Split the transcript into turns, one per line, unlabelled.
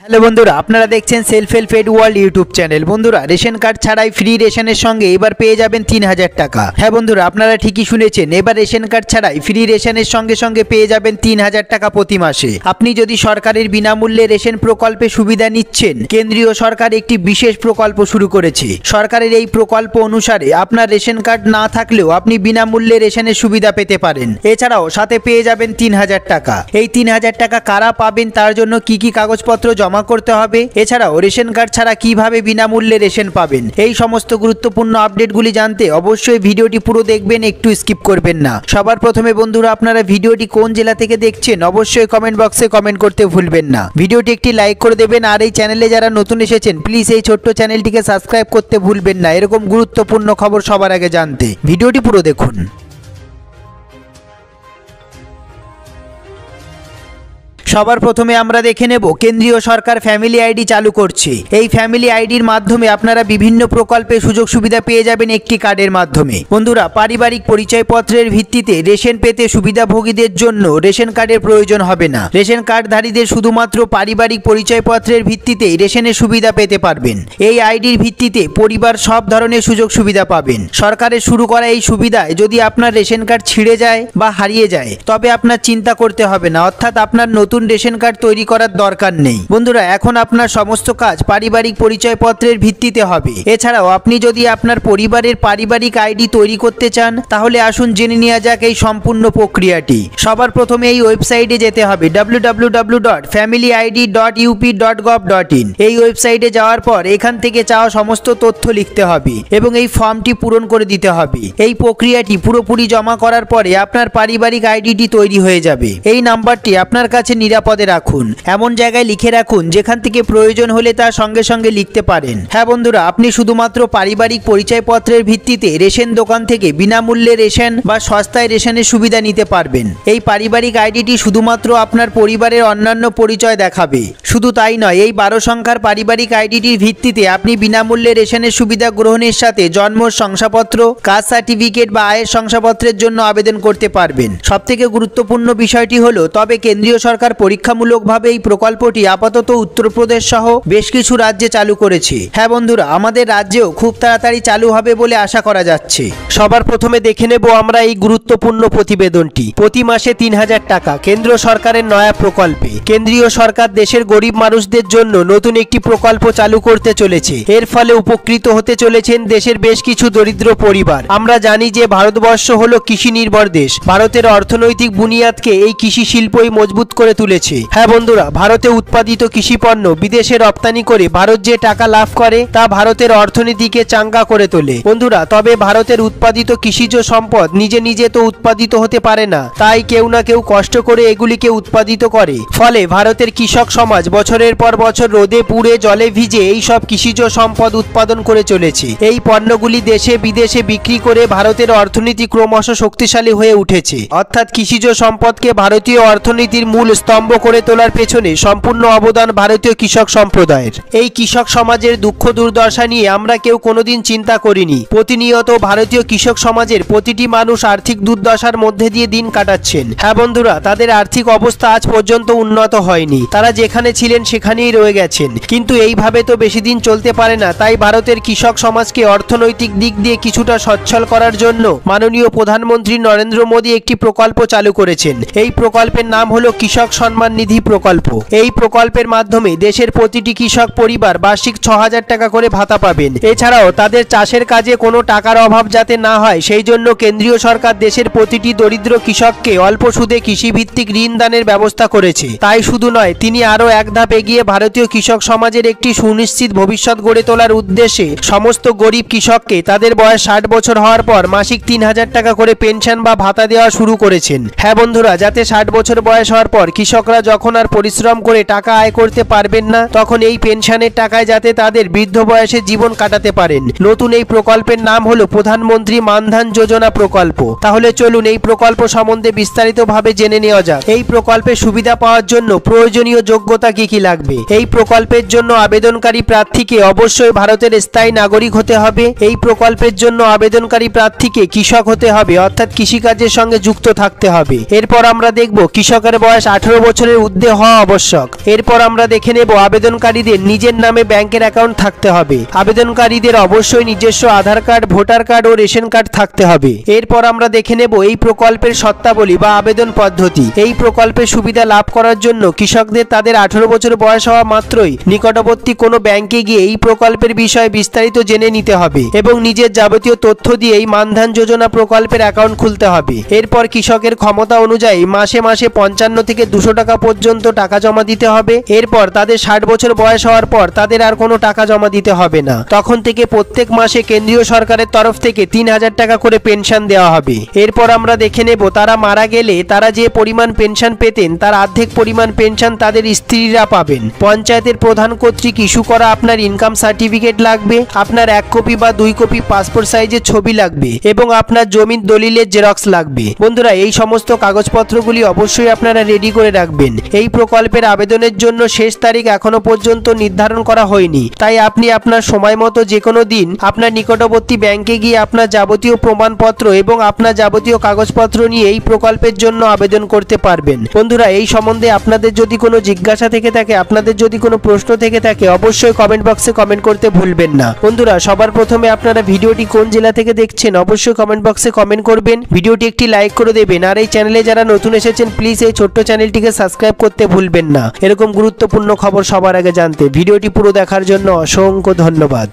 Hello বন্ধুরা, আপনারা দেখছেন self help aid world YouTube channel. বন্ধুরা, রেশন কার্ড ছাড়াই ফ্রি রেশনের সঙ্গে এবার পেয়ে যাবেন 3000 টাকা। হ্যাঁ বন্ধুরা, আপনারা ঠিকই শুনেছেন, এবার রেশন কার্ড ছাড়াই ফ্রি রেশনের সঙ্গে সঙ্গে পেয়ে যাবেন 3000 টাকা প্রতি মাসে। আপনি যদি সরকারের বিনামূল্যে রেশন প্রকল্পে সুবিধা নিচ্ছেন, কেন্দ্রীয় সরকার একটি বিশেষ প্রকল্প শুরু করেছে। সরকারের এই প্রকল্প অনুসারে আপনার রেশন কার্ড না থাকলেও আপনি বিনামূল্যে রেশনের সুবিধা পেতে পারেন। এছাড়াও সাথে পেয়ে যাবেন 3000 টাকা। এই 3000 টাকা কারা পাবেন, তার জন্য কি কি কাগজপত্র জমা করতে হবে, এছাড়াও রেশন কার্ড ছাড়া কিভাবে বিনামূল্যে রেশন পাবেন, এই সমস্ত গুরুত্বপূর্ণ আপডেটগুলি জানতে অবশ্যই ভিডিওটি পুরো দেখবেন, একটু স্কিপ করবেন না। সবার প্রথমে বন্ধুরা, আপনারা ভিডিওটি কোন জেলা থেকে দেখছেন অবশ্যই কমেন্ট বক্সে কমেন্ট করতে ভুলবেন না। ভিডিওটি একটি লাইক করে দেবেন, আর এই চ্যানেলে যারা নতুন এসেছেন প্লিজ এই ছোট্ট চ্যানেলটিকে সাবস্ক্রাইব করতে ভুলবেন না এরকম গুরুত্বপূর্ণ খবর সবার আগে জানতে। ভিডিওটি পুরো দেখুন। সবার প্রথমে আমরা দেখে নেব, কেন্দ্রীয় সরকার ফ্যামিলি আইডি চালু করছে। এই ফ্যামিলি আইডির মাধ্যমে আপনারা বিভিন্ন প্রকল্পে সুযোগ সুবিধা পেয়ে যাবেন একটি কার্ডের মাধ্যমে। বন্ধুরা, পারিবারিক পরিচয়পত্রের ভিত্তিতে রেশন পেতে সুবিধাভোগীদের জন্য রেশন কার্ডের প্রয়োজন হবে না। রেশন কার্ডধারীদের শুধুমাত্র পারিবারিক পরিচয়পত্রের ভিত্তিতেই রেশনের সুবিধা পেতে পারবেন। এই আইডির ভিত্তিতে পরিবার সব ধরনের সুযোগ সুবিধা পাবেন। সরকারের শুরু করা এই সুবিধায় যদি আপনার রেশন কার্ড ছিঁড়ে যায় বা হারিয়ে যায়, তবে আপনার চিন্তা করতে হবে না, অর্থাৎ আপনার নতুন রেশন কার্ড তৈরি করার দরকার নেই। বন্ধুরা, এখন আপনার সমস্ত কাজ পারিবারিক পরিচয়পত্রের ভিত্তিতে হবে। এছাড়াও আপনি যদি আপনার পরিবারের পারিবারিক আইডি তৈরি করতে চান, তাহলে আসুন জেনে নেওয়া যাক এই সম্পূর্ণ প্রক্রিয়াটি। সবার প্রথমে এই ওয়েবসাইটে যেতে হবে www.familyid.up.gov.in। এই ওয়েবসাইটে যাওয়ার পর এখান থেকে চাওয়া সমস্ত তথ্য লিখতে হবে এবং এই ফর্মটি পূরণ করে দিতে হবে। এই প্রক্রিয়াটি পুরোপুরি জমা করার পরে আপনার পারিবারিক আইডিটি তৈরি হয়ে যাবে। এই নাম্বারটি আপনার কাছে নিরাপদে রাখুন, এমন জায়গায় লিখে রাখুন যেখান থেকে প্রয়োজন হলে তার সঙ্গে সঙ্গে লিখতে পারেন। হ্যাঁ বন্ধুরা, আপনি শুধুমাত্র পারিবারিক পরিচয়পত্রের ভিত্তিতে রেশন দোকান থেকে বিনামূল্যে রেশন বা সস্তায় রেশনের সুবিধা নিতে পারবেন। এই পারিবারিক আইডিটি শুধুমাত্র আপনার পরিবারের অন্যান্য পরিচয় দেখাবে। শুধু তাই নয়, এই 12 সংখ্যার পারিবারিক আইডিটির ভিত্তিতে আপনি বিনামূল্যে রেশনের সুবিধা গ্রহণের সাথে জন্ম শংসাপত্র, কাস্ট সার্টিফিকেট বা আয়ের শংসাপত্রের জন্য আবেদন করতে পারবেন। সবথেকে গুরুত্বপূর্ণ বিষয়টি হলো, তবে কেন্দ্রীয় সরকার পরীক্ষামূলকভাবে এই প্রকল্পটি আপাতত উত্তরপ্রদেশ সহ বেশ কিছু রাজ্যে চালু করেছে। হ্যাঁ বন্ধুরা, আমাদের রাজ্যেও খুব তাড়াতাড়ি চালু হবে বলে আশা করা যাচ্ছে। সবার প্রথমে দেখে নেব আমরা এই গুরুত্বপূর্ণ প্রতিবেদনটি। প্রতি মাসে 3000 টাকা কেন্দ্র সরকারের নয়া প্রকল্পে। কেন্দ্রীয় সরকার দেশের গরিব মানুষদের জন্য নতুন একটি প্রকল্প চালু করতে চলেছে। এর ফলে উপকৃত হতে চলেছেন দেশের বেশ কিছু দরিদ্র পরিবার। আমরা জানি যে ভারতবর্ষ হলো কৃষি নির্ভর দেশ। ভারতের অর্থনৈতিক বুনিয়াদকে এই কৃষি শিল্পই মজবুত করে তুলেছে। হ্যাঁ বন্ধুরা, ভারতে উৎপাদিত কৃষি পণ্য বিদেশে রপ্তানি করে ভারত যে টাকা লাভ করে তা ভারতের অর্থনীতিকে চাঙ্গা করে তোলে। বন্ধুরা, তবে ভারতের উৎপাদিত কৃষিজ সম্পদ নিজে নিজে তো উৎপাদিত হতে পারে না, তাই কেউ না কেউ কষ্ট করে এগুলিকে উৎপাদিত করে। ফলে ভারতের কৃষক সমাজ বছরের পর বছর রোদে পুড়ে জলে ভিজে এই সব কৃষিজ সম্পদ উৎপাদন করে চলেছে। এই পণ্যগুলি দেশে বিদেশে বিক্রি করে ভারতের অর্থনীতি ক্রমশ শক্তিশালী হয়ে উঠেছে। অর্থাৎ কৃষিজ সম্পদকে ভারতীয় অর্থনীতির মূল স্তম্ভ করে তোলার পেছনে সম্পূর্ণ অবদান ভারতীয় কৃষক সম্প্রদায়ের। এই কৃষক সমাজের দুঃখ দুর্দশা নিয়ে আমরা কেউ কোনোদিন চিন্তা করিনি। প্রতিনিয়ত ভারতীয় কৃষক সমাজের প্রতিটি মানুষ আর্থিক দুর্দশার মধ্যে দিয়ে দিন কাটাচ্ছেন। হ্যাঁ বন্ধুরা, তাদের আর্থিক অবস্থা আজ পর্যন্ত উন্নত হয়নি। তারা যেখানে ছিলেন সেখানেই রয়ে গেছেন। কিন্তু এইভাবে তো বেশি দিন চলতে পারে না। তাই ভারতের কৃষক সমাজকে অর্থনৈতিক দিক দিয়ে কিছুটা সচ্ছল করার জন্য মাননীয় প্রধানমন্ত্রী নরেন্দ্র মোদী একটি প্রকল্প চালু করেছেন। এই প্রকল্পের নাম হলো কৃষক সম্মান নিধি প্রকল্প। এই প্রকল্পের মাধ্যমে দেশের প্রতিটি কৃষক পরিবার বার্ষিক 6000 টাকা করে ভাতা পাবেন। এছাড়াও তাদের চাষের কাজে কোনো টাকার অভাব যাতে না হয় সেই জন্য কেন্দ্রীয় সরকার দেশের প্রতিটি দরিদ্র কৃষককে অল্প সুদে কৃষিভিত্তিক ঋণ দানের ব্যবস্থা করেছে। তাই শুধু নয়, তিনি আরও এক ধাপ এগিয়ে ভারতীয় কৃষক সমাজের একটি সুনিশ্চিত ভবিষ্যৎ গড়ে তোলার উদ্দেশ্যে সমস্ত গরিব কৃষককে তাদের বয়স 60 বছর হওয়ার পর মাসিক 3000 টাকা করে পেনশন বা ভাতা দেওয়া শুরু করেছেন। হ্যাঁ বন্ধুরা, যাতে 60 বছর বয়স হওয়ার পর কৃষকরা যখন আর পরিশ্রম করে টাকা আয় করতে পারবেন না, তখন এই পেনশনের টাকায় যাতে তাদের বৃদ্ধ বয়সে জীবন কাটাতে পারেন। নতুন এই প্রকল্পের নাম হলো প্রধানমন্ত্রী মানধন যোজনা প্রকল্প। তাহলে চলুন এই প্রকল্প সম্বন্ধে বিস্তারিতভাবে জেনে নেওয়া যাক। এই প্রকল্পের সুবিধা পাওয়ার জন্য প্রয়োজনীয় যোগ্যতা কি কি লাগবে। এই প্রকল্পের জন্য আবেদনকারী প্রার্থীকে অবশ্যই ভারতের স্থায়ী নাগরিক হতে হবে। এই প্রকল্পের জন্য আবেদনকারী প্রার্থীকে কৃষক হতে হবে, অর্থাৎ কৃষিকাজের সঙ্গে যুক্ত থাকতে হবে। এরপর আমরা দেখব কৃষকের বয়স 18
বছরের ঊর্ধ্বে হওয়া আবশ্যক। এরপর আমরা দেখে নেব আবেদনকারীদের নিজের নামে ব্যাংকের অ্যাকাউন্ট থাকতে হবে। আবেদনকারীদের অবশ্যই নিজস্ব আধার কার্ড, ভোটার কার্ড ও রেশন কার্ড থাকতে হবে। এরপর আমরা দেখে নেব এই প্রকল্পের শর্তাবলী বা আবেদন পদ্ধতি। এই প্রকল্পের সুবিধা লাভ করার জন্য কৃষকদের তাদের 18 বছর বয়স হওয়া মাত্রই নিকটবর্তী কোনো ব্যাংকে গিয়ে এই প্রকল্পের বিষয়ে বিস্তারিত জেনে নিতে হবে এবং নিজের যাবতীয় তথ্য দিয়ে এই মানধান যোজনা প্রকল্পের অ্যাকাউন্ট খুলতে হবে। এরপর কৃষকের ক্ষমতা অনুযায়ী মাসে মাসে 55 থেকে 200 টাকা পর্যন্ত টাকা জমা দিতে হবে। এরপর তাদের 60 বছর বয়স হওয়ার পর তাদের আর কোনো টাকা জমা দিতে হবে না। তখন থেকে প্রত্যেক মাসে কেন্দ্রীয় সরকারের তরফ থেকে 3000 টাকা করে পেনশন দেওয়া হবে। এরপর আমরা দেখে নেব তারা মারা গেলে তারা যে পরিমাণ পেনশন পেতেন তার অর্ধেক পরিমাণ পেনশন তাদের স্ত্রীরা পাবেন। পঞ্চায়েতের প্রধান কর্তৃক ইস্যু করা আপনার ইনকাম সার্টিফিকেট লাগবে, আপনার 1 কপি বা 2 কপি পাসপোর্ট সাইজের ছবি লাগবে এবং আপনার জমির দলিলের জেরক্স লাগবে। বন্ধুরা, এই সমস্ত কাগজপত্রগুলি অবশ্যই আপনারা রেডি করে রাখবেন। এই প্রকল্পের আবেদনের জন্য শেষ তারিখ এখনো পর্যন্ত নির্ধারণ করা হয়নি, তাই আপনি আপনার সময় মতো যে কোনো দিন আপনার নিকটবর্তী ব্যাংকে গিয়ে আপনার যাবতীয় প্রমাণপত্র এবং আপনার যাবতীয় কাগজপত্র নিয়ে এই প্রকল্পের জন্য আবেদন করতে পারবেন। বন্ধুরা, এই সম্বন্ধে আপনাদের যদি কোনো জিজ্ঞাসা থেকে থাকে, আপনাদের যদি কোনো প্রশ্ন থেকে থাকে, অবশ্যই কমেন্ট বক্সে কমেন্ট করতে ভুলবেন না। বন্ধুরা, সবার প্রথমে আপনারা ভিডিওটি কোন জেলা থেকে দেখছেন অবশ্যই কমেন্ট বক্সে কমেন্ট করবেন। ভিডিওটি একটি লাইক করে দেবেন আর এই চ্যানেলে যারা নতুন এসেছেন প্লিজ এই ছোট্ট চ্যানেলটিকে সাবস্ক্রাইব করতে ভুলবেন না। এরকম গুরুত্বপূর্ণ খবর সবার আগে জানতে ভিডিওটি পুরো দেখার জন্য অসংখ্য ধন্যবাদ।